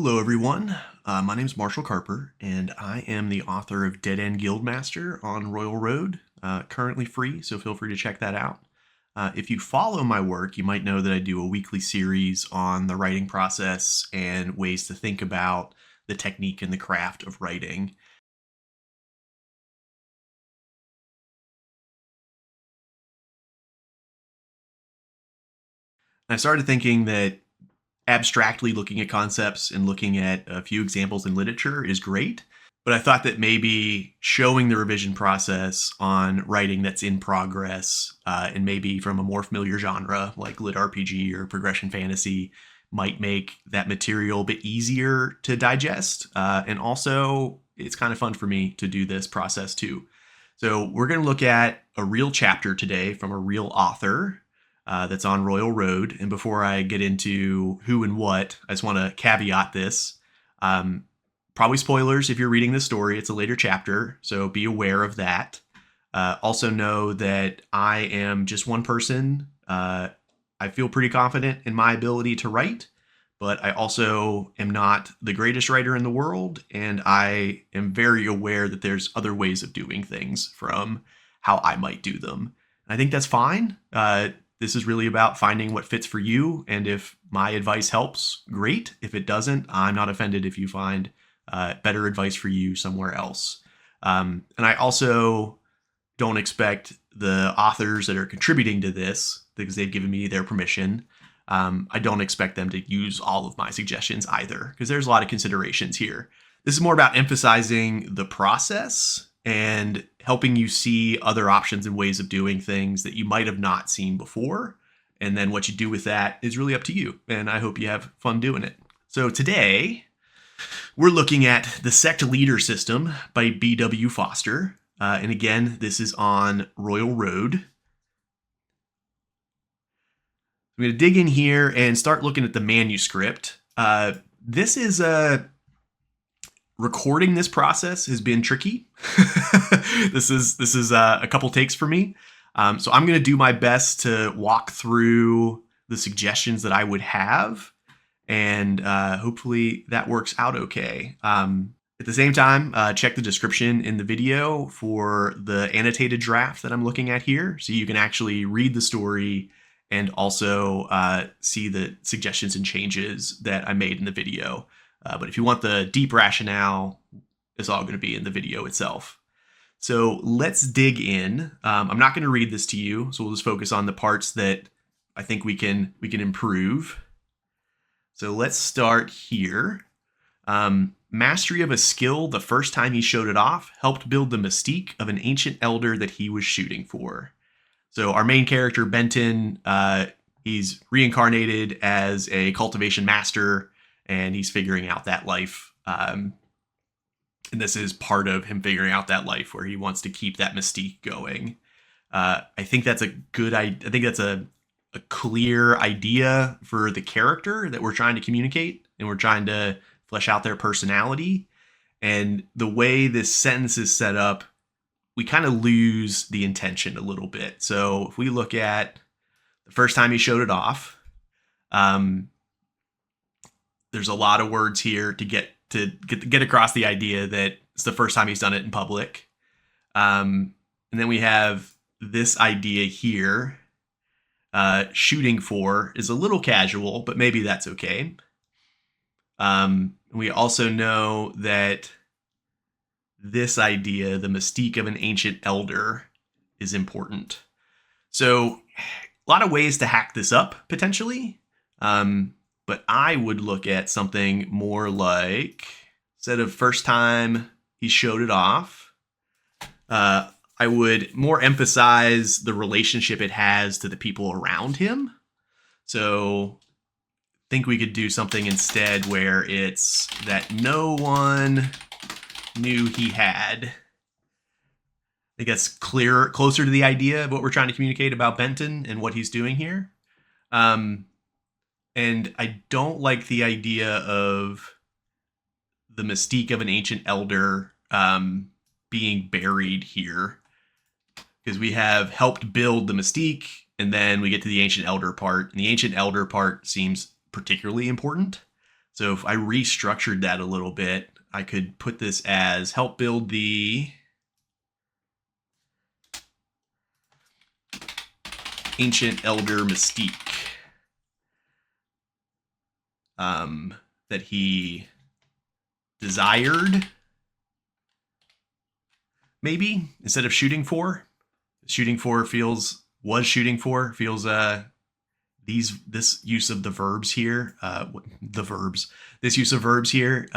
Hello, everyone. My name is Marshall Carper, and I am the author of Dead End Guildmaster on Royal Road, currently free, so feel free to check that out. If you follow my work, you might know that I do a weekly series on the writing process and ways to think about the technique and the craft of writing. I started thinking that abstractly looking at concepts and looking at a few examples in literature is great. But I thought that maybe showing the revision process on writing that's in progress and maybe from a more familiar genre like lit RPG or progression fantasy might make that material a bit easier to digest. And also, it's kind of fun for me to do this process too. So, we're going to look at a real chapter today from a real author that's on Royal Road. And before I get into who and what, I just want to caveat this. Um, Probably spoilers if you're reading this story. It's a later chapter, so be aware of that. Also, know that I am just one person. I feel pretty confident in my ability to write, but I also am not the greatest writer in the world, and I am very aware that there's other ways of doing things from how I might do them. I think that's fine. This is really about finding what fits for you, and if my advice helps, great. If it doesn't, I'm not offended if you find better advice for you somewhere else. And I also don't expect the authors that are contributing to this, because they've given me their permission, I don't expect them to use all of my suggestions either, because there's a lot of considerations here. This is more about emphasizing the process and helping you see other options and ways of doing things that you might have not seen before. And then what you do with that is really up to you. And I hope you have fun doing it. So today, we're looking at the Sect Leader System by B.W. Foster. And again, this is on Royal Road. I'm going to dig in here and start looking at the manuscript. This is recording this process has been tricky. This is a couple takes for me. So I'm going to do my best to walk through the suggestions that I would have, and hopefully that works out okay. At the same time, check the description in the video for the annotated draft that I'm looking at here, so you can actually read the story and also see the suggestions and changes that I made in the video. But if you want the deep rationale, it's all going to be in the video itself. So let's dig in. I'm not going to read this to you, so we'll just focus on the parts that I think we can improve. So let's start here. Mastery of a skill the first time he showed it off helped build the mystique of an ancient elder that he was shooting for. So our main character, Benton, he's reincarnated as a cultivation master, and he's figuring out that life. And this is part of him figuring out that life where he wants to keep that mystique going. I think that's a good idea. I think that's a clear idea for the character that we're trying to communicate, and we're trying to flesh out their personality. And the way this sentence is set up, we kind of lose the intention a little bit. So if we look at the first time he showed it off, there's a lot of words here to get across the idea that it's the first time he's done it in public. And then we have this idea here. Shooting for is a little casual, but maybe that's okay. We also know that this idea, the mystique of an ancient elder, is important. So a lot of ways to hack this up, potentially. But I would look at something more like, instead of first time he showed it off, I would more emphasize the relationship it has to the people around him. So I think we could do something instead where it's that no one knew he had. I think that's closer to the idea of what we're trying to communicate about Benton and what he's doing here. And I don't like the idea of the mystique of an ancient elder being buried here, because we have helped build the mystique, and then we get to the ancient elder part, and the ancient elder part seems particularly important. So if I restructured that a little bit, I could put this as help build the ancient elder mystique that he desired, maybe, instead of shooting for. Shooting for feels this use of the verbs here, this use of verbs here,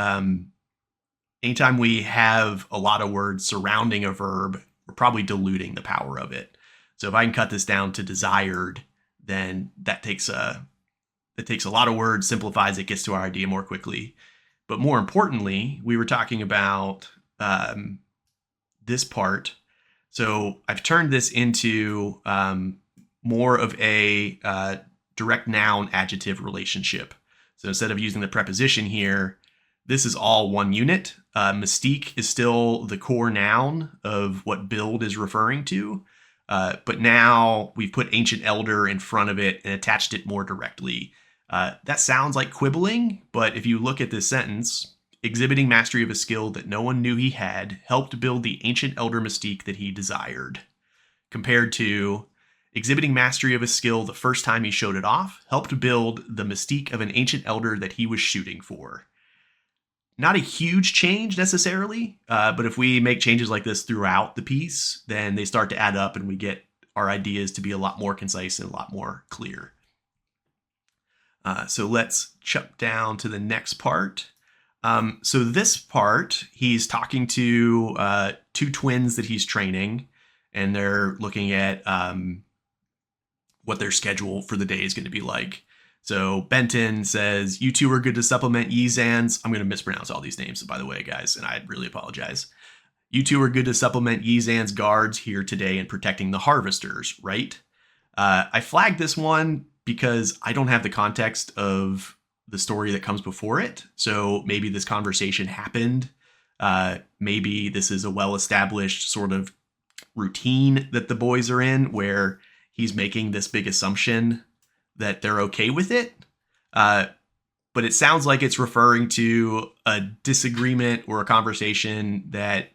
anytime we have a lot of words surrounding a verb, we're probably diluting the power of it. So if I can cut this down to desired, then that takes a lot of words, simplifies it, gets to our idea more quickly. But more importantly, we were talking about this part. So I've turned this into more of a direct noun adjective relationship. So instead of using the preposition here, this is all one unit. Mystique is still the core noun of what build is referring to. But now we've put ancient elder in front of it and attached it more directly. That sounds like quibbling, but if you look at this sentence, exhibiting mastery of a skill that no one knew he had helped build the ancient elder mystique that he desired, compared to exhibiting mastery of a skill the first time he showed it off helped build the mystique of an ancient elder that he was shooting for. Not a huge change necessarily, but if we make changes like this throughout the piece, then they start to add up and we get our ideas to be a lot more concise and a lot more clear. So let's jump down to the next part. So this part, he's talking to two twins that he's training, and they're looking at what their schedule for the day is going to be like. So Benton says, you two are good to supplement Yizan's. I'm going to mispronounce all these names, by the way, guys, and I really apologize. You two are good to supplement Yizan's guards here today in protecting the harvesters, right? I flagged this one because I don't have the context of the story that comes before it. So maybe this conversation happened. Maybe this is a well-established sort of routine that the boys are in where he's making this big assumption that they're okay with it. But it sounds like it's referring to a disagreement or a conversation that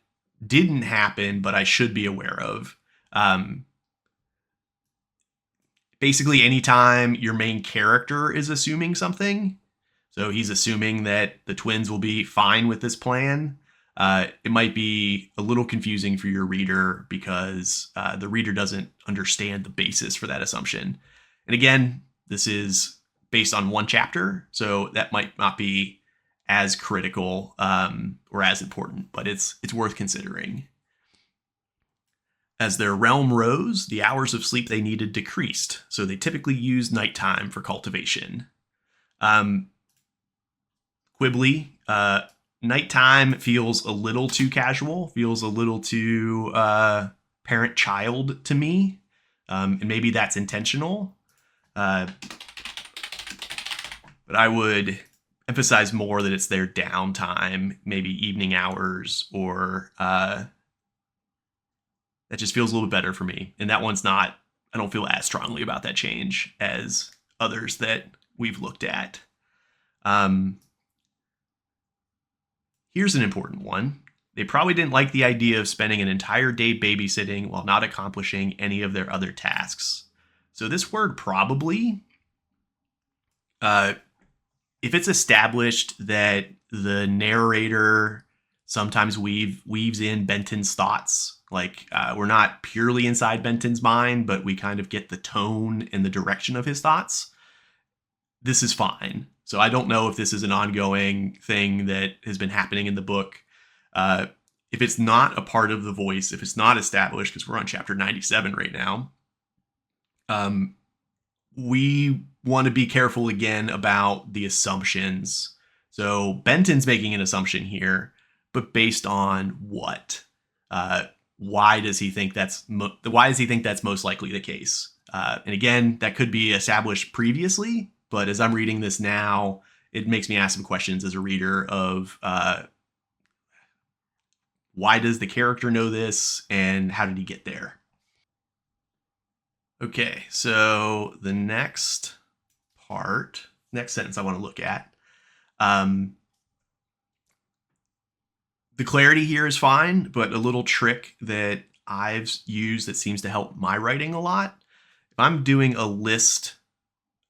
didn't happen, but I should be aware of. Basically, anytime your main character is assuming something, so he's assuming that the twins will be fine with this plan, it might be a little confusing for your reader because the reader doesn't understand the basis for that assumption. And again, this is based on one chapter, so that might not be as critical or as important, but it's worth considering. As their realm rose, the hours of sleep they needed decreased, so they typically used nighttime for cultivation. Quibbly, nighttime feels a little too casual, feels a little too parent-child to me, and maybe that's intentional. But I would emphasize more that it's their downtime, maybe evening hours, or that just feels a little bit better for me. And that one's not, I don't feel as strongly about that change as others that we've looked at. Here's an important one. They probably didn't like the idea of spending an entire day babysitting while not accomplishing any of their other tasks. So this word probably, if it's established that the narrator sometimes weaves in Benton's thoughts, like we're not purely inside Benton's mind, but we kind of get the tone and the direction of his thoughts, this is fine. So I don't know if this is an ongoing thing that has been happening in the book. If it's not a part of the voice, if it's not established, because we're on chapter 97 right now, we want to be careful again about the assumptions. So Benton's making an assumption here, but based on what? Why does he think that's most likely the case? And again, that could be established previously, but as I'm reading this now, it makes me ask some questions as a reader of why does the character know this and how did he get there? Okay, so the next sentence I want to look at. The clarity here is fine, but a little trick that I've used that seems to help my writing a lot. If I'm doing a list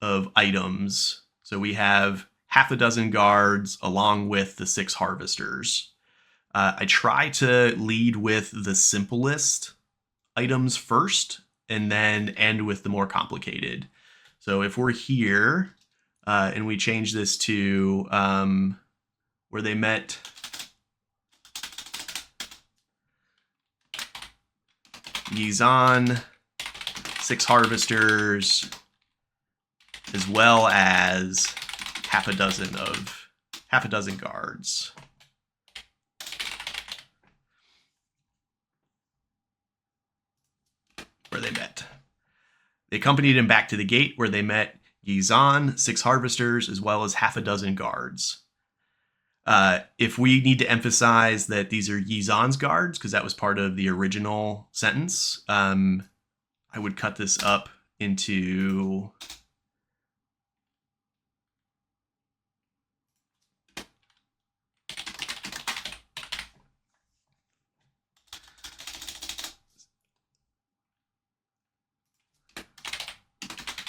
of items, so we have half a dozen guards along with the 6 harvesters. I try to lead with the simplest items first and then end with the more complicated. So if we're here and we change this to where they met Yizan, 6 harvesters, as well as half a dozen guards. Where they met. They accompanied him back to the gate where they met Yizan, 6 harvesters, as well as half a dozen guards. If we need to emphasize that these are Yizan's guards, because that was part of the original sentence, I would cut this up into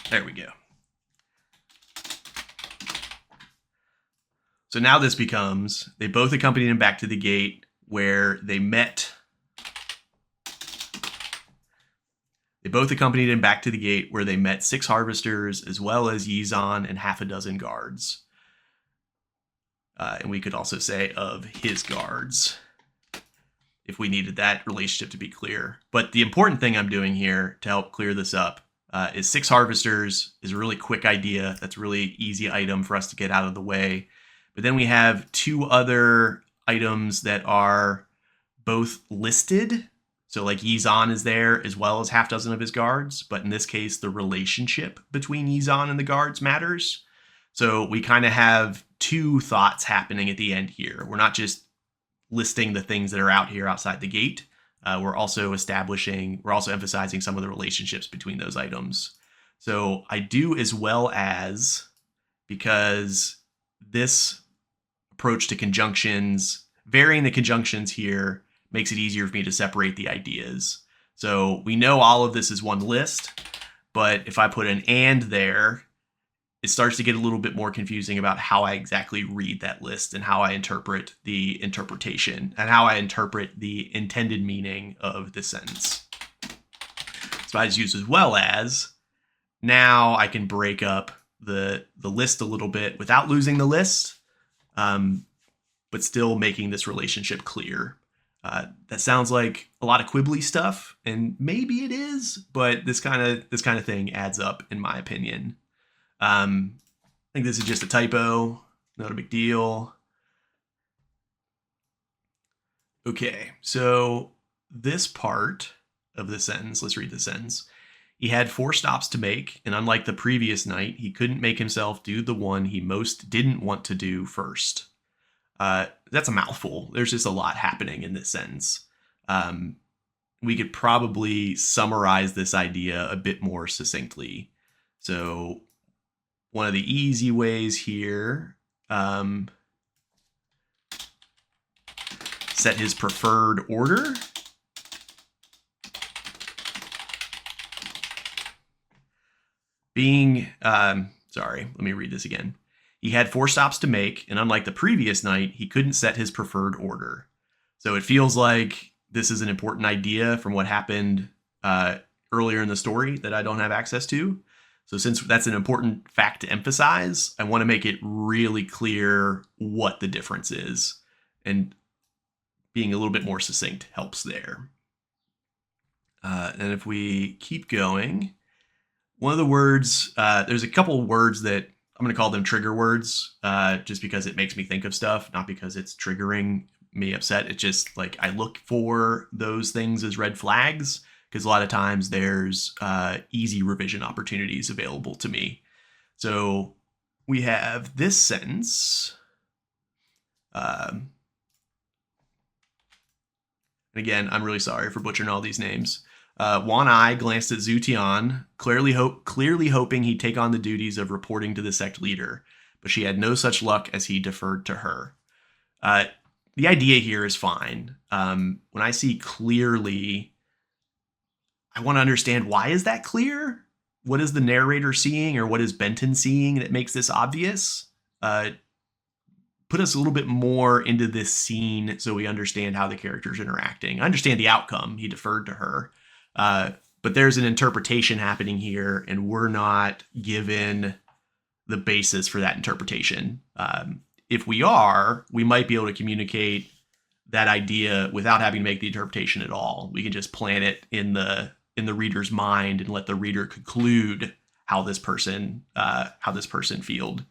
there we go. So now this becomes, they both accompanied him back to the gate where they met. They both accompanied him back to the gate where they met 6 harvesters as well as Yizan and half a dozen guards. And we could also say of his guards if we needed that relationship to be clear. But the important thing I'm doing here to help clear this up is 6 harvesters is a really quick idea. That's a really easy item for us to get out of the way. But then we have 2 other items that are both listed. So like Yizan is there as well as half dozen of his guards. But in this case, the relationship between Yizan and the guards matters. So we kind of have 2 thoughts happening at the end here. We're not just listing the things that are out here outside the gate. We're also emphasizing some of the relationships between those items. So I do as well as, because this approach to conjunctions, varying the conjunctions here makes it easier for me to separate the ideas. So we know all of this is one list, but if I put an and there, it starts to get a little bit more confusing about how I exactly read that list and how I interpret the interpretation and how I interpret the intended meaning of this sentence. So I just use as well as. Now I can break up the list a little bit without losing the list, but still making this relationship clear. That sounds like a lot of quibbly stuff, and maybe it is, but this kind of thing adds up in my opinion. I think this is just a typo, not a big deal. Okay, so this part of the sentence, let's read the sentence. He had 4 stops to make, and unlike the previous night, he couldn't make himself do the one he most didn't want to do first. That's a mouthful. There's just a lot happening in this sentence. We could probably summarize this idea a bit more succinctly. So one of the easy ways here, set his preferred order. Let me read this again. He had 4 stops to make, and unlike the previous night, he couldn't set his preferred order. So it feels like this is an important idea from what happened earlier in the story that I don't have access to. So since that's an important fact to emphasize, I want to make it really clear what the difference is. And being a little bit more succinct helps there. And if we keep going, one of the words, there's a couple words that I'm going to call them trigger words, just because it makes me think of stuff, not because it's triggering me upset. It's just like I look for those things as red flags, because a lot of times there's easy revision opportunities available to me. So we have this sentence. And again, I'm really sorry for butchering all these names. Wan Ai glanced at Zhu Tian, clearly hoping he'd take on the duties of reporting to the sect leader. but she had no such luck as he deferred to her. The idea here is fine. When I see clearly, I want to understand, why is that clear? What is the narrator seeing, or what is Benton seeing that makes this obvious? Put us a little bit more into this scene so we understand how the character's interacting. I understand the outcome. He deferred to her. But there's an interpretation happening here, and we're not given the basis for that interpretation. If we are, we might be able to communicate that idea without having to make the interpretation at all. We can just plant it in the reader's mind and let the reader conclude how this person felt.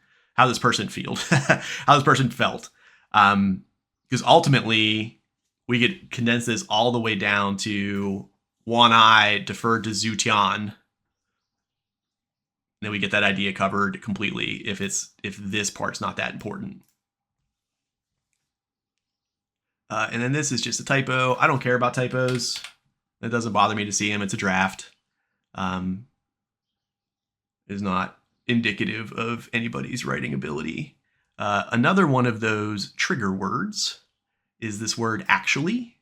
Because ultimately, we could condense this all the way down to One Eye deferred to Zhu Tian. Then we get that idea covered completely if this part's not that important. And then this is just a typo. I don't care about typos. It doesn't bother me to see them. It's a draft. Is not indicative of anybody's writing ability. Another one of those trigger words is this word actually.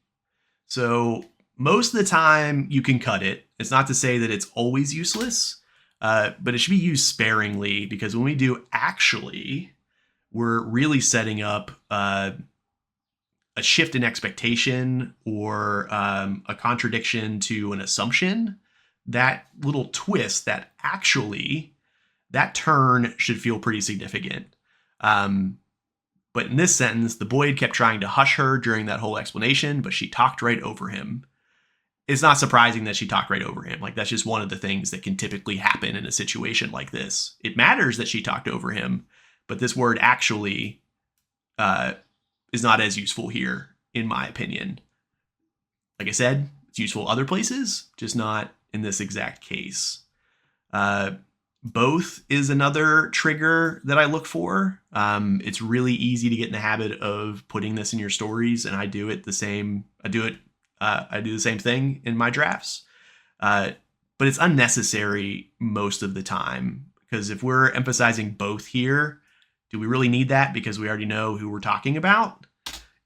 So most of the time you can cut it. It's not to say that it's always useless, but it should be used sparingly, because when we do actually, we're really setting up a shift in expectation or a contradiction to an assumption. That little twist, that actually, that turn should feel pretty significant. But in this sentence, the boy had kept trying to hush her during that whole explanation, but she talked right over him. It's not surprising that she talked right over him. Like, that's just one of the things that can typically happen in a situation like this. It matters that she talked over him, but this word actually is not as useful here, in my opinion. Like I said, it's useful other places, just not in this exact case. Both is another trigger that I look for. It's really easy to get in the habit of putting this in your stories, and I do the same thing in my drafts. But it's unnecessary most of the time, because if we're emphasizing both here, do we really need that? Because we already know who we're talking about.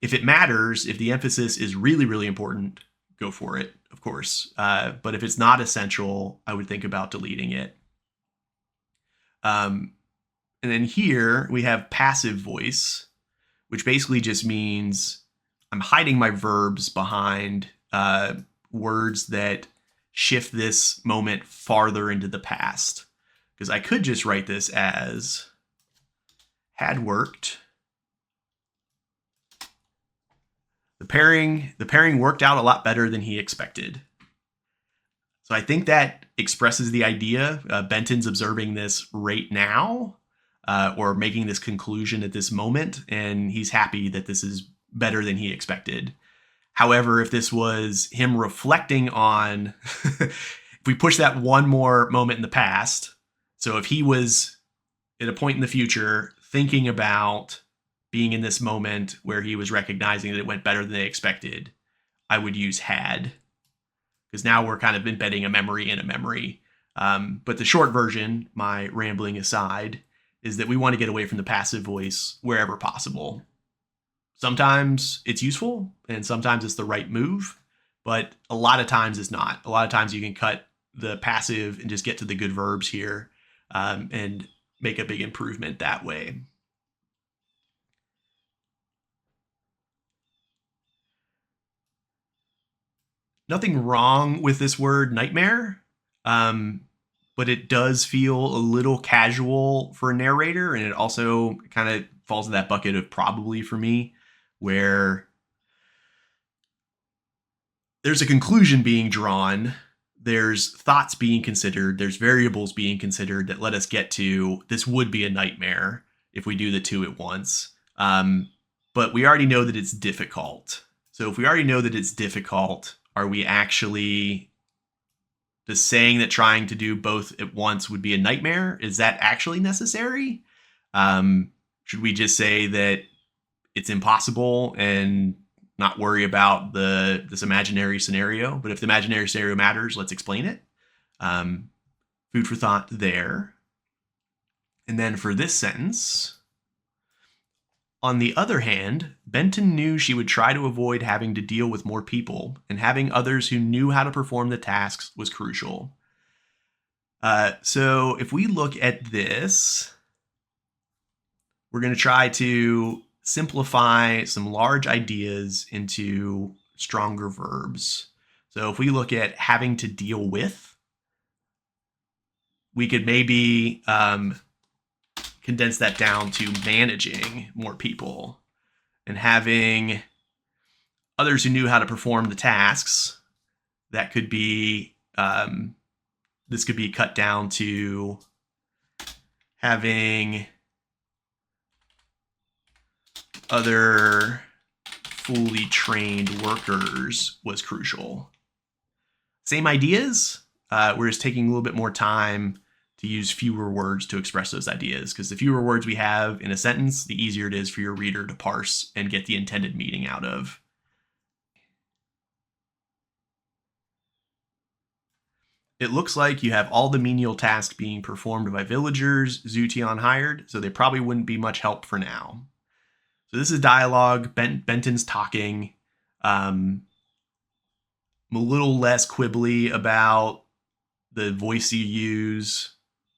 If it matters, if the emphasis is really, really important, go for it, of course. But if it's not essential, I would think about deleting it. And then here we have passive voice, which basically just means I'm hiding my verbs behind words that shift this moment farther into the past. Because I could just write this as had worked. The pairing worked out a lot better than he expected. So I think that expresses the idea. Benton's observing this right now, or making this conclusion at this moment, and he's happy that this is better than he expected. However, if this was him reflecting on, if we push that one more moment in the past, so if he was at a point in the future thinking about being in this moment where he was recognizing that it went better than they expected, I would use had, because now we're kind of embedding a memory in a memory. But the short version, my rambling aside, is that we want to get away from the passive voice wherever possible. Sometimes it's useful, and sometimes it's the right move, but a lot of times it's not. A lot of times you can cut the passive and just get to the good verbs here, and make a big improvement that way. Nothing wrong with this word nightmare, but it does feel a little casual for a narrator, and it also kind of falls in that bucket of probably for me, where there's a conclusion being drawn, there's thoughts being considered, there's variables being considered that let us get to this would be a nightmare if we do the two at once. But we already know that it's difficult. So if we already know that it's difficult, are we actually just saying that trying to do both at once would be a nightmare? Is that actually necessary? Should we just say that it's impossible and not worry about this imaginary scenario? But if the imaginary scenario matters, let's explain it. Food for thought there. And then for this sentence, on the other hand, Benton knew she would try to avoid having to deal with more people, and having others who knew how to perform the tasks was crucial. So if we look at this, we're going to try to simplify some large ideas into stronger verbs. So if we look at having to deal with, we could maybe condense that down to managing more people, and having others who knew how to perform the tasks. That could be, this could be cut down to having other fully trained workers was crucial. Same ideas, we're just taking a little bit more time to use fewer words to express those ideas, because the fewer words we have in a sentence, the easier it is for your reader to parse and get the intended meaning out of. It looks like you have all the menial tasks being performed by villagers Zution hired, so they probably wouldn't be much help for now. So this is dialogue. Benton's talking. I'm a little less quibbly about the voice you use,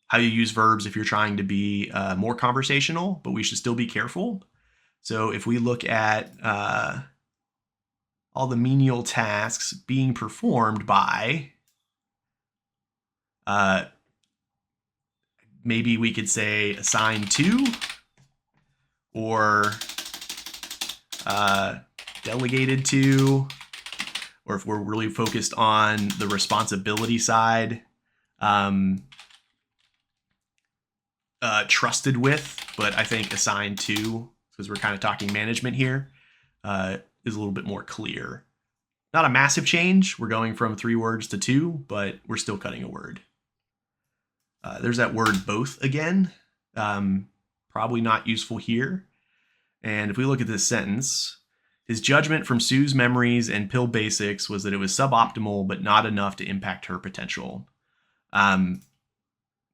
how you use verbs if you're trying to be more conversational, but we should still be careful. So if we look at all the menial tasks being performed by, maybe we could say assigned to, or delegated to, or if we're really focused on the responsibility side, trusted with, but I think assigned to, because we're kind of talking management here, is a little bit more clear. Not a massive change. We're going from 3 words to 2, but we're still cutting a word. There's that word both again. Probably not useful here. And if we look at this sentence, his judgment from Sue's memories and pill basics was that it was suboptimal, but not enough to impact her potential.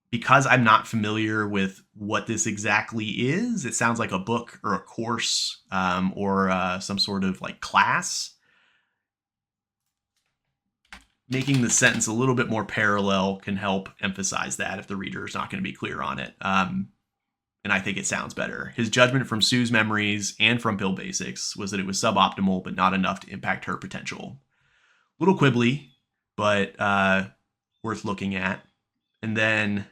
Because I'm not familiar with what this exactly is, it sounds like a book or a course, or some sort of like class. Making the sentence a little bit more parallel can help emphasize that if the reader is not going to be clear on it. And I think it sounds better. His judgment from Sue's memories and from pill basics was that it was suboptimal, but not enough to impact her potential. A little quibbly, but worth looking at. And then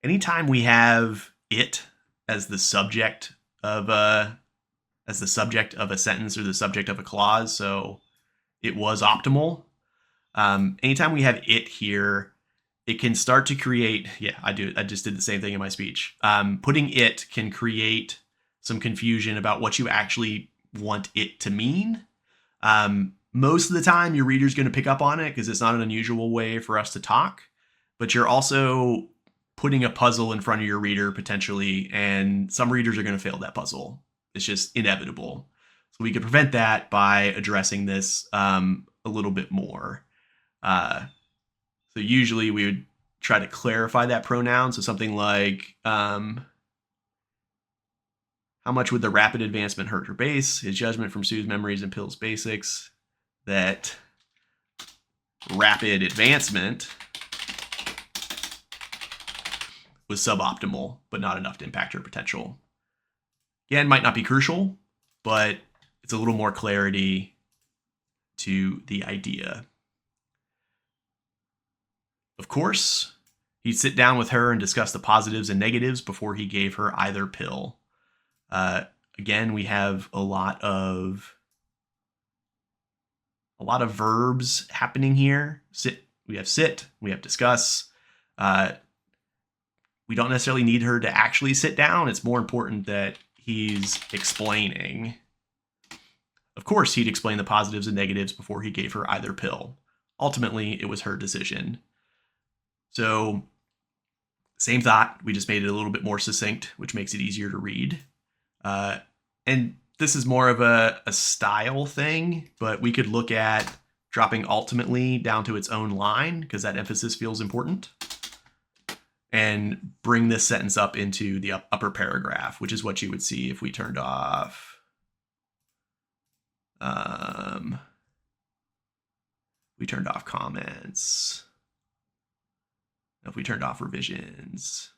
anytime we have it as the subject of a sentence or the subject of a clause, so it was optimal. Anytime we have it here, it can start to create, I just did the same thing in my speech. Putting it can create some confusion about what you actually want it to mean. Most of the time, your reader's going to pick up on it because it's not an unusual way for us to talk, but you're also putting a puzzle in front of your reader potentially, and some readers are going to fail that puzzle. It's just inevitable. So we could prevent that by addressing this a little bit more. So usually we would try to clarify that pronoun. So something like, how much would the rapid advancement hurt her base? His judgment from Sue's memories and Pill's basics that rapid advancement was suboptimal, but not enough to impact her potential. Again, might not be crucial, but it's a little more clarity to the idea. Of course, he'd sit down with her and discuss the positives and negatives before he gave her either pill. Again, we have a lot of verbs happening here. We have sit, we have discuss. We don't necessarily need her to actually sit down. It's more important that he's explaining. Of course, he'd explain the positives and negatives before he gave her either pill. Ultimately, it was her decision. So, same thought, we just made it a little bit more succinct, which makes it easier to read. And this is more of a style thing, but we could look at dropping ultimately down to its own line, because that emphasis feels important. and bring this sentence up into the upper paragraph, which is what you would see if we turned off comments. If we turned off revisions,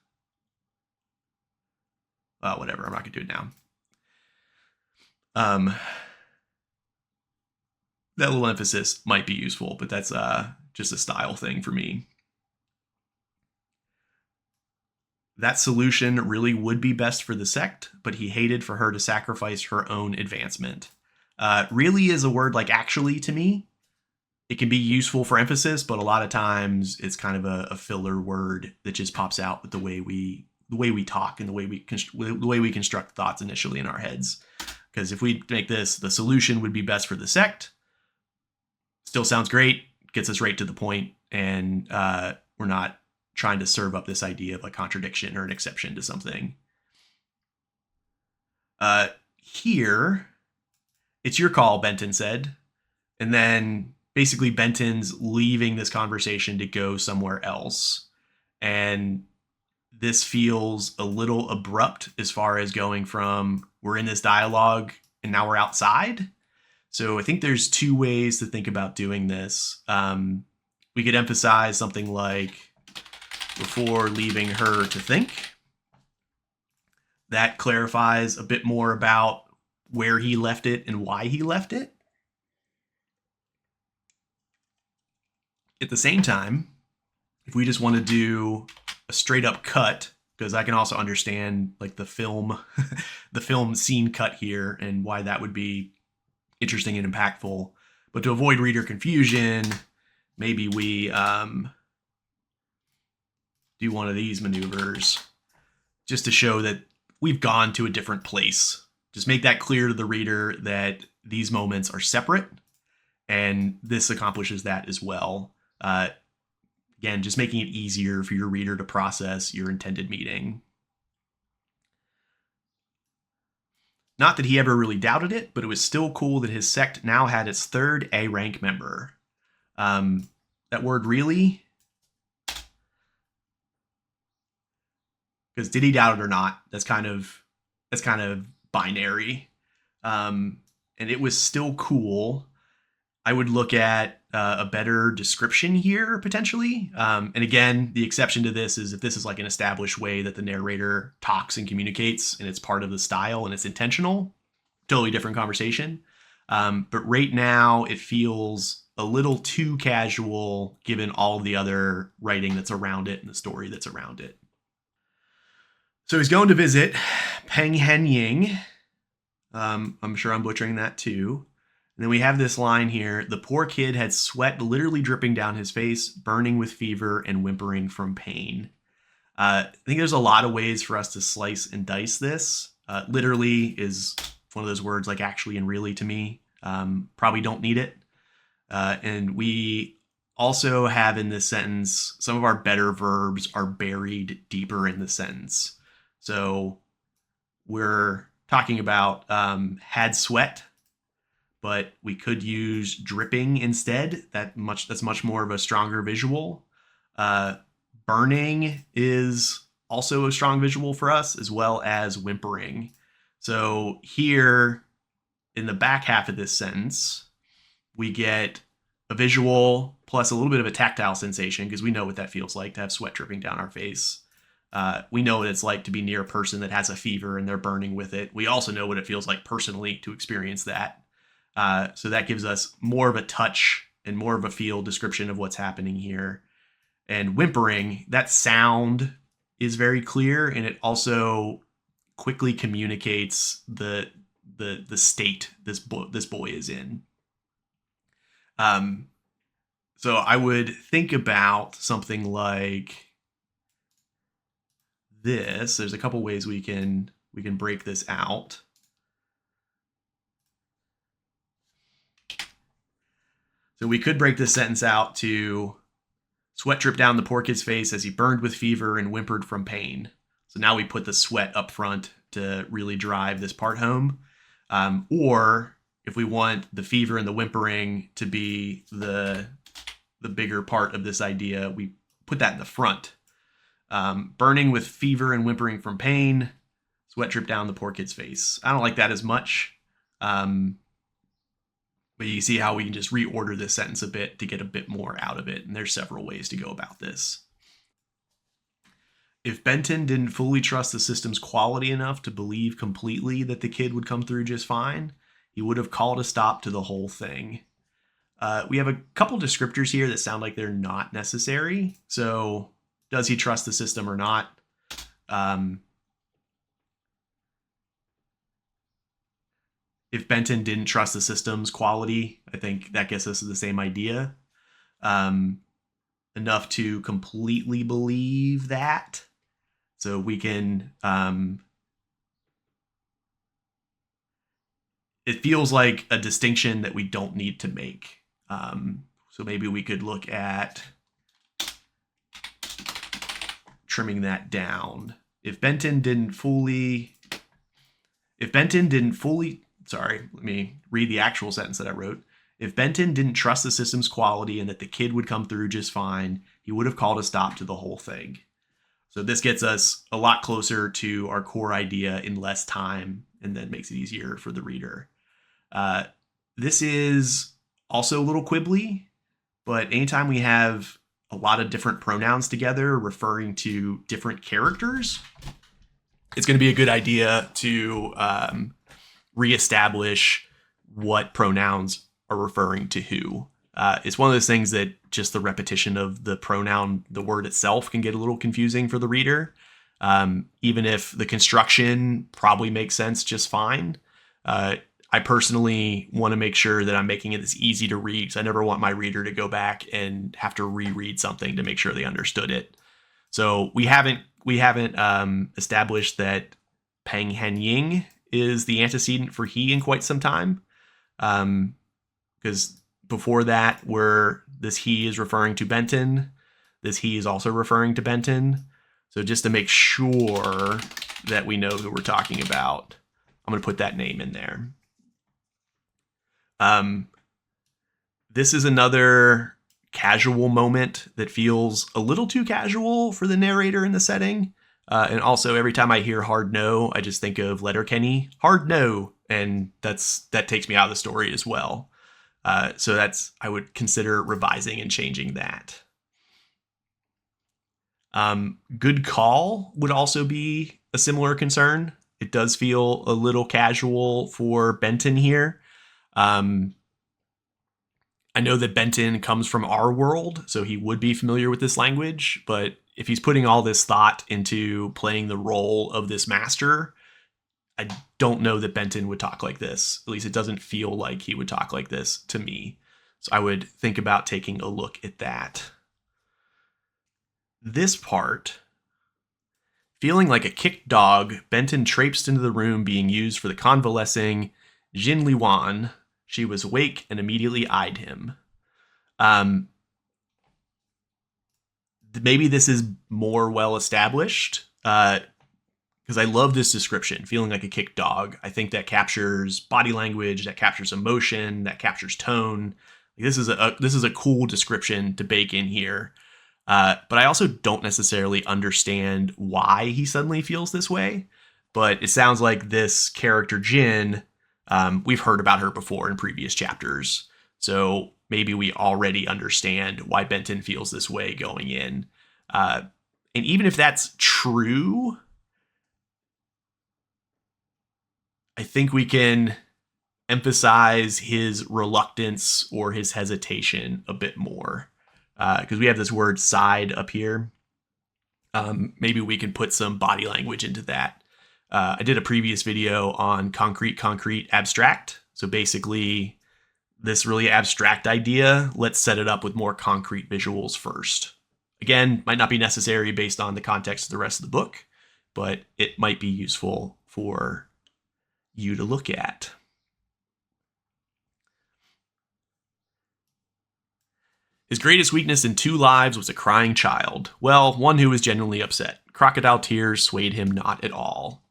whatever, I'm not gonna do it now. That little emphasis might be useful, but that's just a style thing for me. That solution really would be best for the sect, but he hated for her to sacrifice her own advancement. Really is a word like actually to me. It can be useful for emphasis, but a lot of times it's kind of a filler word that just pops out with the way we talk and the way we construct thoughts initially in our heads. Because if we make this, the solution would be best for the sect, still sounds great, gets us right to the point, and we're not trying to serve up this idea of a contradiction or an exception to something. Here, it's your call, Benton said. And then basically Benton's leaving this conversation to go somewhere else. And this feels a little abrupt as far as going from we're in this dialogue and now we're outside. So I think there's two ways to think about doing this. We could emphasize something like before leaving her to think. That clarifies a bit more about where he left it and why he left it. At the same time, if we just want to do a straight up cut, because I can also understand like the film scene cut here and why that would be interesting and impactful. But to avoid reader confusion, maybe we do one of these maneuvers just to show that we've gone to a different place. Just make that clear to the reader that these moments are separate, and this accomplishes that as well. Again, just making it easier for your reader to process your intended meaning. Not that he ever really doubted it, but it was still cool that his sect now had its third A rank member. That word really, because did he doubt it or not? That's kind of binary. And it was still cool. I would look at a better description here, potentially. And again, the exception to this is if this is like an established way that the narrator talks and communicates, and it's part of the style and it's intentional, totally different conversation. But right now, it feels a little too casual given all the other writing that's around it and the story that's around it. So he's going to visit Peng Hen Ying. I'm sure I'm butchering that too. And then we have this line here. The poor kid had sweat literally dripping down his face, burning with fever and whimpering from pain. I think there's a lot of ways for us to slice and dice this. Literally is one of those words like actually and really to me. Probably don't need it. And we also have in this sentence, some of our better verbs are buried deeper in the sentence. So we're talking about had sweat, but we could use dripping instead. That's much more of a stronger visual. Burning is also a strong visual for us, as well as whimpering. So here in the back half of this sentence, we get a visual plus a little bit of a tactile sensation, because we know what that feels like to have sweat dripping down our face. We know what it's like to be near a person that has a fever and they're burning with it. We also know what it feels like personally to experience that. So that gives us more of a touch and more of a feel description of what's happening here. And whimpering, that sound is very clear, and it also quickly communicates the state this boy is in. So I would think about something like this. There's a couple ways we can break this out. So we could break this sentence out to sweat dripped down the poor kid's face as he burned with fever and whimpered from pain. So now we put the sweat up front to really drive this part home. Or if we want the fever and the whimpering to be the bigger part of this idea, we put that in the front. Burning with fever and whimpering from pain. Sweat dripped down the poor kid's face. I don't like that as much. But you see how we can just reorder this sentence a bit to get a bit more out of it. And there's several ways to go about this. If Benton didn't fully trust the system's quality enough to believe completely that the kid would come through just fine, he would have called a stop to the whole thing. We have a couple descriptors here that sound like they're not necessary. So does he trust the system or not? If Benton didn't trust the system's quality, I think that gets us to the same idea. Enough to completely believe that. So we can, it feels like a distinction that we don't need to make. So maybe we could look at trimming that down. If Benton didn't fully, sorry, let me read the actual sentence that I wrote. If Benton didn't trust the system's quality and that the kid would come through just fine, he would have called a stop to the whole thing. So this gets us a lot closer to our core idea in less time, and then makes it easier for the reader. This is also a little quibbly, but anytime we have a lot of different pronouns together referring to different characters, it's going to be a good idea to reestablish what pronouns are referring to who. It's one of those things that just the repetition of the pronoun, the word itself, can get a little confusing for the reader. Even if the construction probably makes sense just fine. I personally want to make sure that I'm making it as easy to read, because I never want my reader to go back and have to reread something to make sure they understood it. So we haven't established that Peng Hen Ying is the antecedent for he in quite some time. Because before that, where this he is referring to Benton, this he is also referring to Benton. So just to make sure that we know who we're talking about, I'm going to put that name in there. This is another casual moment that feels a little too casual for the narrator in the setting. And also, every time I hear hard no, I just think of Letterkenny. Hard no. And that takes me out of the story as well. So I would consider revising and changing that. Good call would also be a similar concern. It does feel a little casual for Benton here. I know that Benton comes from our world, so he would be familiar with this language, but if he's putting all this thought into playing the role of this master, I don't know that Benton would talk like this. At least it doesn't feel like he would talk like this to me. So I would think about taking a look at that. This part, feeling like a kicked dog, Benton traipsed into the room being used for the convalescing Jin Liwan. She was awake and immediately eyed him. Maybe this is more well established, because I love this description, feeling like a kicked dog. I think that captures body language, that captures emotion, that captures tone. This is a cool description to bake in here. But I also don't necessarily understand why he suddenly feels this way. But it sounds like this character Jin, we've heard about her before in previous chapters. So maybe we already understand why Benton feels this way going in. And even if that's true, I think we can emphasize his reluctance or his hesitation a bit more. Because we have this word side up here. Maybe we can put some body language into that. I did a previous video on concrete, abstract. So basically, this really abstract idea, let's set it up with more concrete visuals first. Again, might not be necessary based on the context of the rest of the book, but it might be useful for you to look at. His greatest weakness in 2 lives was a crying child. Well, one who was genuinely upset. Crocodile tears swayed him not at all.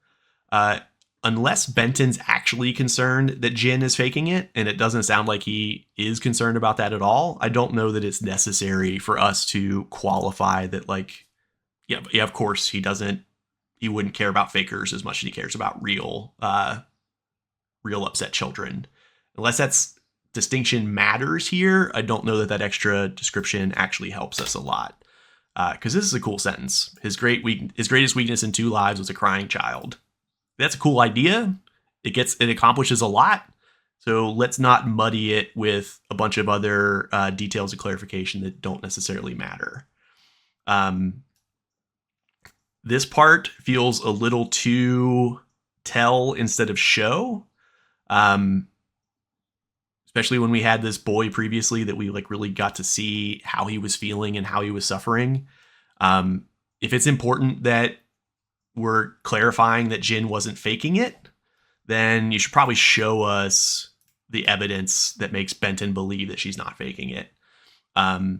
Unless Benton's actually concerned that Jin is faking it, and it doesn't sound like he is concerned about that at all, I don't know that it's necessary for us to qualify that, like, yeah, of course he doesn't. He wouldn't care about fakers as much as he cares about real upset children. Unless that's distinction matters here, I don't know that that extra description actually helps us a lot. Because this is a cool sentence. His greatest weakness in 2 lives was a crying child. That's a cool idea. It accomplishes a lot. So let's not muddy it with a bunch of other details of clarification that don't necessarily matter. This part feels a little too tell instead of show. Especially when we had this boy previously that we like really got to see how he was feeling and how he was suffering. If it's important that we're clarifying that Jin wasn't faking it, then you should probably show us the evidence that makes Benton believe that she's not faking it. I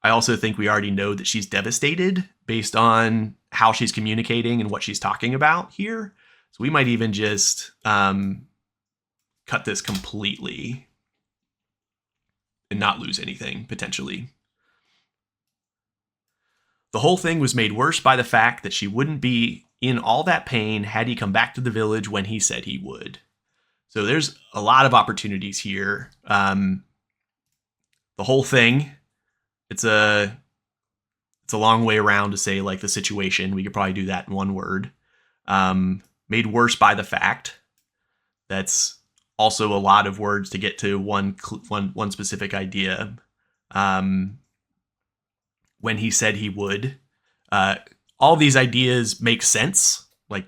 also think we already know that she's devastated based on how she's communicating and what she's talking about here. So we might even just cut this completely and not lose anything, potentially. The whole thing was made worse by the fact that she wouldn't be in all that pain had he come back to the village when he said he would. So there's a lot of opportunities here. The whole thing, it's a long way around to say like the situation. We could probably do that in one word. Made worse by the fact. That's also a lot of words to get to one specific idea. When he said he would. All these ideas make sense. Like,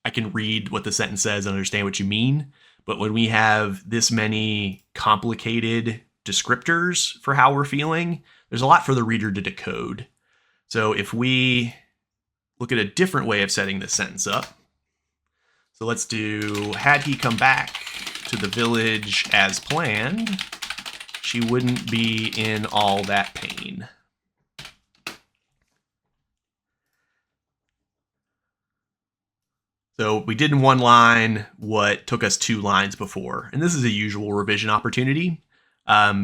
I can read what the sentence says and understand what you mean. But when we have this many complicated descriptors for how we're feeling, there's a lot for the reader to decode. So if we look at a different way of setting this sentence up, so let's do, had he come back to the village as planned, she wouldn't be in all that pain. So we did in one line what took us 2 lines before. And this is a usual revision opportunity. As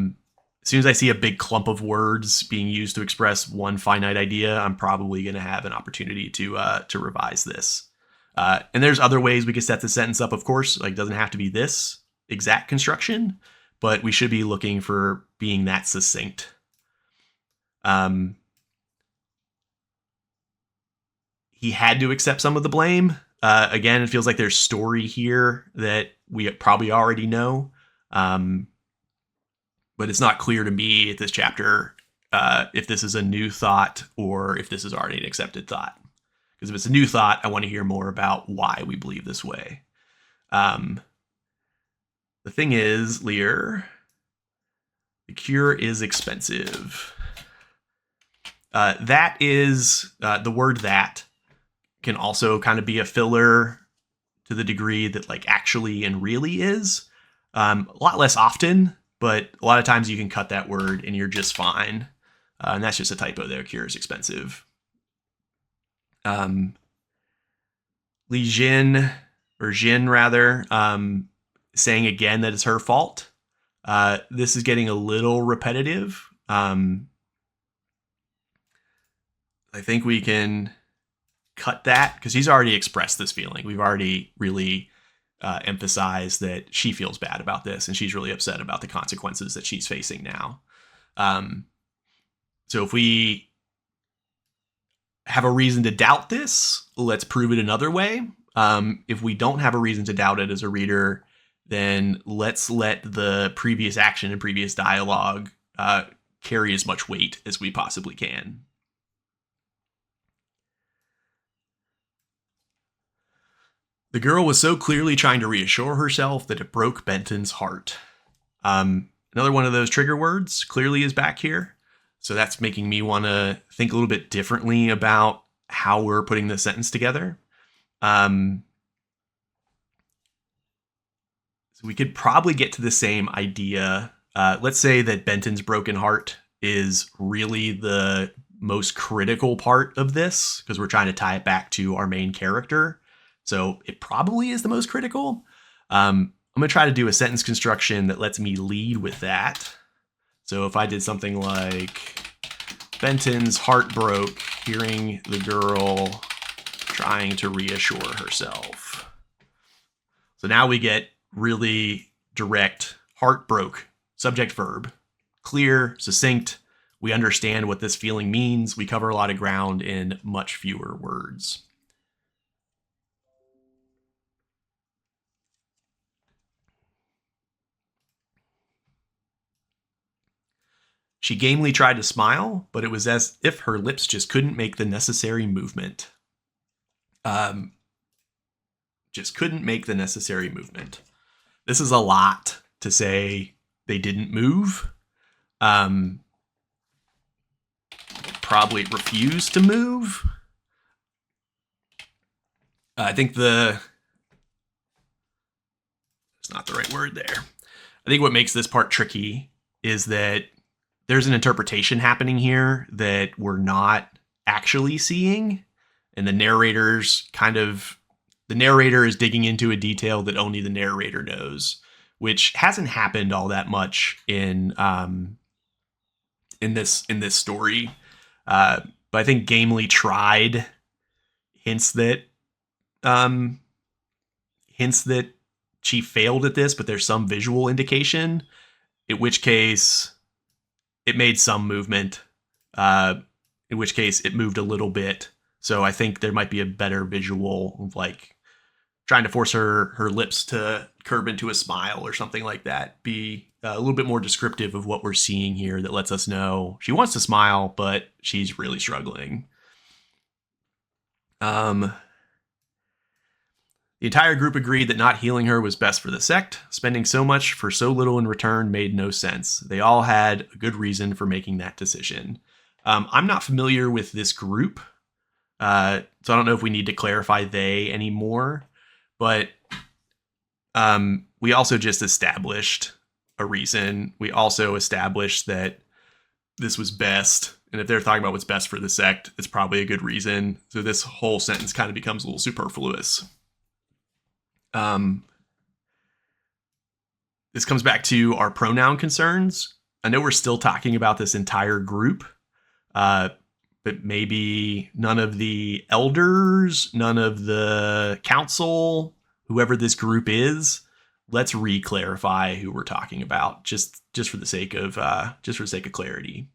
soon as I see a big clump of words being used to express one finite idea, I'm probably going to have an opportunity to revise this. And there's other ways we could set the sentence up, of course. Like, it doesn't have to be this exact construction, but we should be looking for being that succinct. He had to accept some of the blame. Again, it feels like there's story here that we probably already know. But it's not clear to me at this chapter if this is a new thought or if this is already an accepted thought. Because if it's a new thought, I want to hear more about why we believe this way. The thing is, Lear, the cure is expensive. That is, the word that can also kind of be a filler to the degree that like actually and really is. A lot less often, but a lot of times you can cut that word and you're just fine. And that's just a typo there. Cure is expensive. Li Jin, or Jin rather, saying again that it's her fault. This is getting a little repetitive. I think we can cut that because he's already expressed this feeling. We've already really emphasized that she feels bad about this and she's really upset about the consequences that she's facing now. So if we have a reason to doubt this, let's prove it another way. If we don't have a reason to doubt it as a reader, then let's let the previous action and previous dialogue carry as much weight as we possibly can. The girl was so clearly trying to reassure herself that it broke Benton's heart. Another one of those trigger words, clearly, is back here. So that's making me want to think a little bit differently about how we're putting this sentence together. So we could probably get to the same idea. Let's say that Benton's broken heart is really the most critical part of this because we're trying to tie it back to our main character. So it probably is the most critical. I'm going to try to do a sentence construction that lets me lead with that. So if I did something like, Benton's heart broke hearing the girl trying to reassure herself. So now we get really direct, heart broke, subject verb. Clear, succinct. We understand what this feeling means. We cover a lot of ground in much fewer words. She gamely tried to smile, but it was as if her lips just couldn't make the necessary movement. Just couldn't make the necessary movement. This is a lot to say they didn't move. Probably refused to move. I think it's not the right word there. I think what makes this part tricky is that there's an interpretation happening here that we're not actually seeing. And the narrator is digging into a detail that only the narrator knows, which hasn't happened all that much in this story. But I think gamely tried hints that she failed at this, but there's some visual indication, in which case it made some movement, in which case it moved a little bit. So I think there might be a better visual of like trying to force her lips to curve into a smile or something like that. Be a little bit more descriptive of what we're seeing here that lets us know she wants to smile, but she's really struggling. The entire group agreed that not healing her was best for the sect. Spending so much for so little in return made no sense. They all had a good reason for making that decision. I'm not familiar with this group, so I don't know if we need to clarify they anymore. But we also just established a reason. We also established that this was best. And if they're talking about what's best for the sect, it's probably a good reason. So this whole sentence kind of becomes a little superfluous. This comes back to our pronoun concerns. I know we're still talking about this entire group, but maybe none of the elders, none of the council, whoever this group is, let's re-clarify who we're talking about, just for the sake of clarity.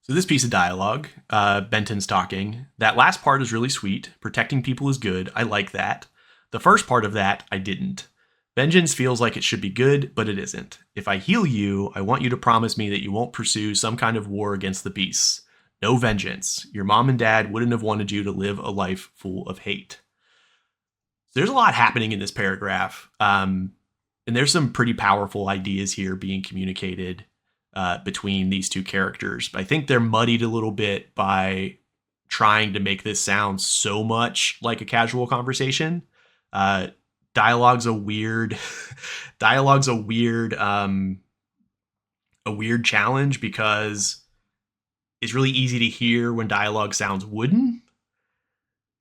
So this piece of dialogue, Benton's talking. That last part is really sweet. Protecting people is good. I like that. The first part of that, I didn't. Vengeance feels like it should be good, but it isn't. If I heal you, I want you to promise me that you won't pursue some kind of war against the beasts. No vengeance. Your mom and dad wouldn't have wanted you to live a life full of hate. There's a lot happening in this paragraph, and there's some pretty powerful ideas here being communicated between these two characters. But I think they're muddied a little bit by trying to make this sound so much like a casual conversation. Dialogue's a weird challenge because it's really easy to hear when dialogue sounds wooden.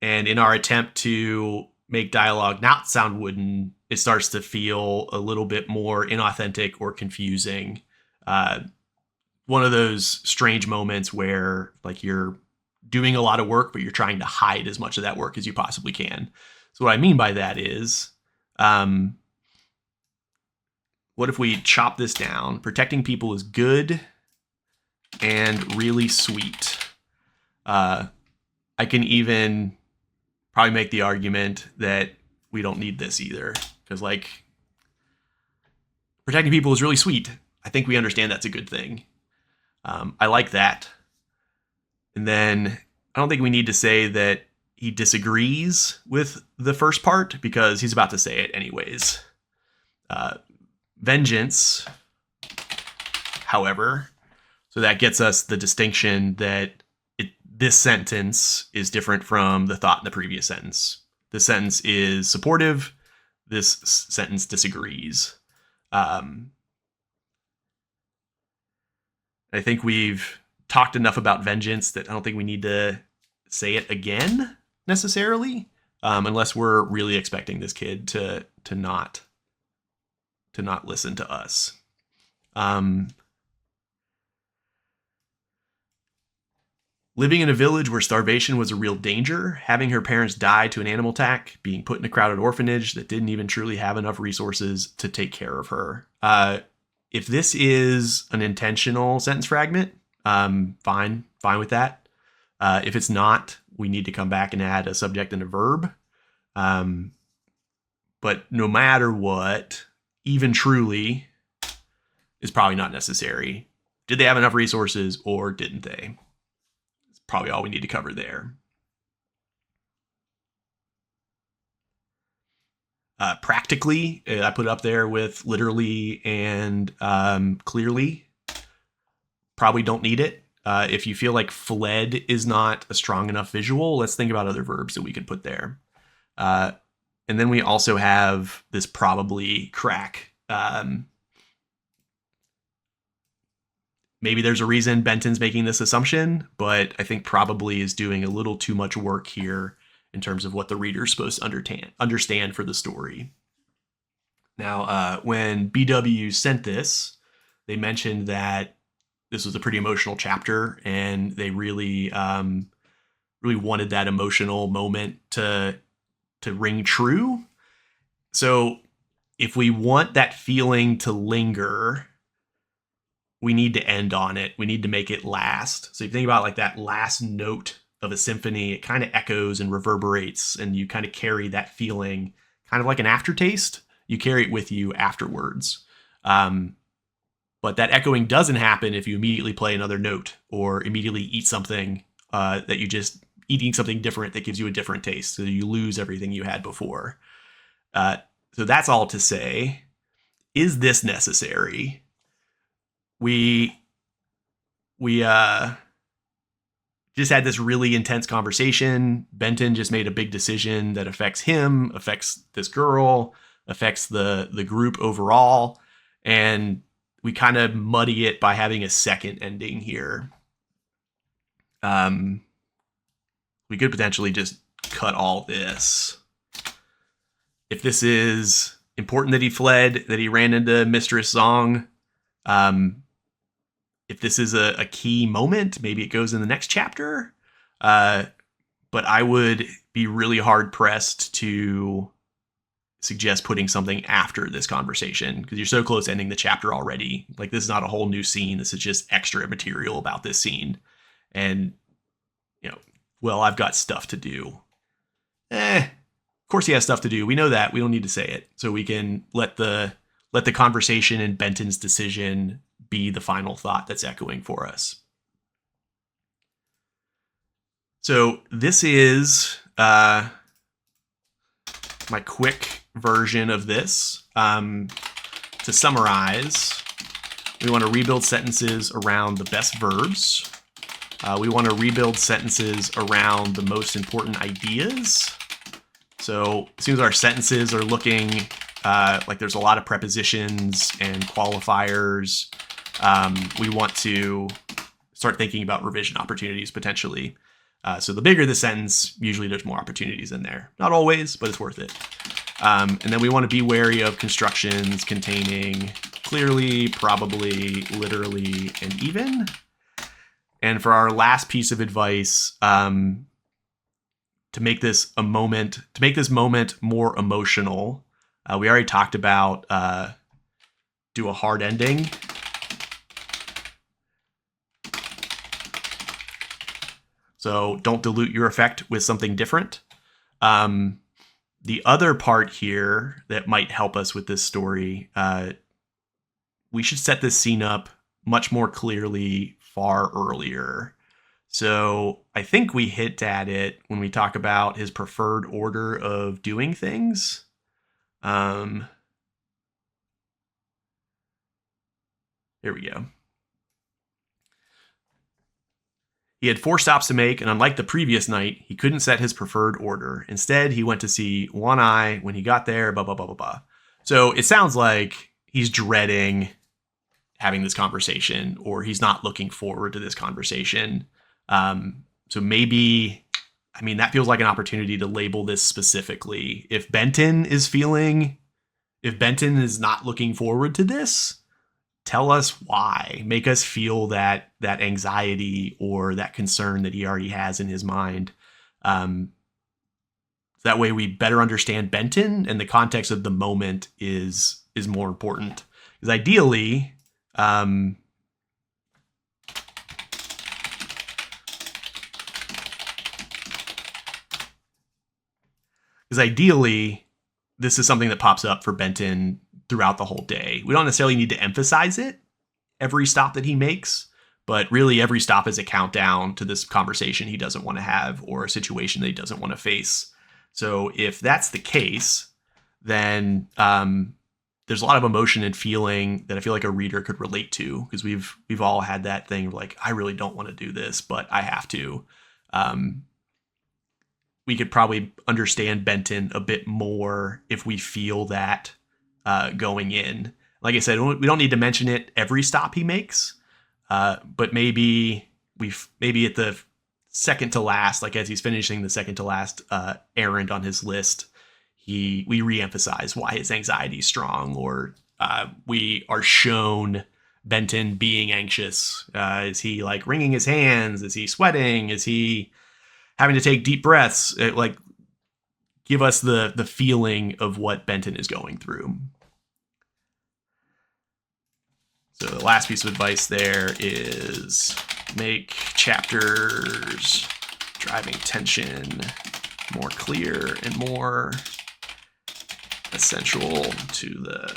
And in our attempt to make dialogue not sound wooden, it starts to feel a little bit more inauthentic or confusing. One of those strange moments where like you're doing a lot of work, but you're trying to hide as much of that work as you possibly can. So what I mean by that is, what if we chop this down? Protecting people is good and really sweet. I can even probably make the argument that we don't need this either, because like protecting people is really sweet. I think we understand that's a good thing. I like that. And then I don't think we need to say that he disagrees with the first part because he's about to say it anyways. Vengeance, however, so that gets us the distinction that this sentence is different from the thought in the previous sentence. This sentence is supportive. This sentence disagrees. I think we've talked enough about vengeance that I don't think we need to say it again necessarily, unless we're really expecting this kid to not to not listen to us. Living in a village where starvation was a real danger, having her parents die to an animal attack, being put in a crowded orphanage that didn't even truly have enough resources to take care of her. If this is an intentional sentence fragment, fine with that. If it's not, we need to come back and add a subject and a verb. But no matter what, even truly is probably not necessary. Did they have enough resources or didn't they? It's probably all we need to cover there. Practically, I put it up there with literally and clearly. Probably don't need it. If you feel like fled is not a strong enough visual, let's think about other verbs that we could put there. And then we also have this probably crack. Maybe there's a reason Benton's making this assumption, but I think probably is doing a little too much work here in terms of what the reader's supposed to understand for the story. Now, when BW sent this, they mentioned that this was a pretty emotional chapter, and they really wanted that emotional moment to ring true. So if we want that feeling to linger, we need to end on it. We need to make it last. So if you think about like that last note of a symphony, it kind of echoes and reverberates, and you kind of carry that feeling kind of like an aftertaste. You carry it with you afterwards. But that echoing doesn't happen if you immediately play another note or immediately eat something that you just eating something different that gives you a different taste. So you lose everything you had before. So that's all to say, is this necessary? We just had this really intense conversation. Benton just made a big decision that affects him, affects this girl, affects the group overall. And we kind of muddy it by having a second ending here. We could potentially just cut all this. If this is important that he fled, that he ran into Mistress Zong, if this is a key moment, maybe it goes in the next chapter. But I would be really hard pressed to suggest putting something after this conversation, because you're so close to ending the chapter already. Like, this is not a whole new scene. This is just extra material about this scene. And, well, I've got stuff to do. Of course he has stuff to do. We know that. We don't need to say it. So we can let the conversation and Benton's decision be the final thought that's echoing for us. So this is my quick version of this. To summarize, we want to rebuild sentences around the best verbs. We want to rebuild sentences around the most important ideas. So as soon as our sentences are looking like there's a lot of prepositions and qualifiers, we want to start thinking about revision opportunities potentially. So the bigger the sentence, usually there's more opportunities in there. Not always, but it's worth it. And then we want to be wary of constructions containing clearly, probably, literally, and even. And for our last piece of advice, to make this moment more emotional, we already talked about do a hard ending. So don't dilute your effect with something different. The other part here that might help us with this story, we should set this scene up much more clearly far earlier. So I think we hit at it when we talk about his preferred order of doing things. Here we go. He had 4 stops to make, and unlike the previous night, he couldn't set his preferred order. Instead, he went to see One Eye. When he got there, blah, blah, blah, blah, blah. So it sounds like he's dreading having this conversation, or he's not looking forward to this conversation. So maybe, that feels like an opportunity to label this specifically. If Benton is feeling if Benton is not looking forward to this, tell us why. Make us feel that anxiety or that concern that he already has in his mind. That way we better understand Benton, and the context of the moment is more important. Because ideally, this is something that pops up for Benton throughout the whole day. We don't necessarily need to emphasize it every stop that he makes, but really every stop is a countdown to this conversation he doesn't want to have or a situation that he doesn't want to face. So if that's the case, then there's a lot of emotion and feeling that I feel like a reader could relate to, because we've all had that thing of like, I really don't want to do this, but I have to. We could probably understand Benton a bit more if we feel that going in. Like I said, we don't need to mention it every stop he makes, but maybe at the second to last, like as he's finishing the second to last errand on his list, we reemphasize why his anxiety is strong, or we are shown Benton being anxious. Is he like wringing his hands? Is he sweating? Is he having to take deep breaths? Like, give us the feeling of what Benton is going through. So the last piece of advice there is make chapters driving tension more clear and more essential to the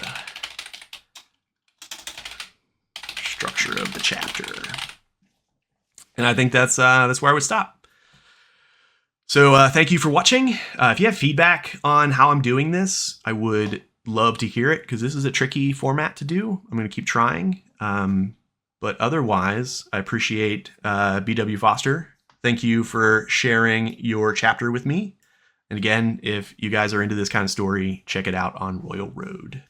structure of the chapter. And I think that's where I would stop. So thank you for watching. If you have feedback on how I'm doing this, I would love to hear it, because this is a tricky format to do. I'm going to keep trying. But otherwise, I appreciate B.W. Foster. Thank you for sharing your chapter with me. And again, if you guys are into this kind of story, check it out on Royal Road.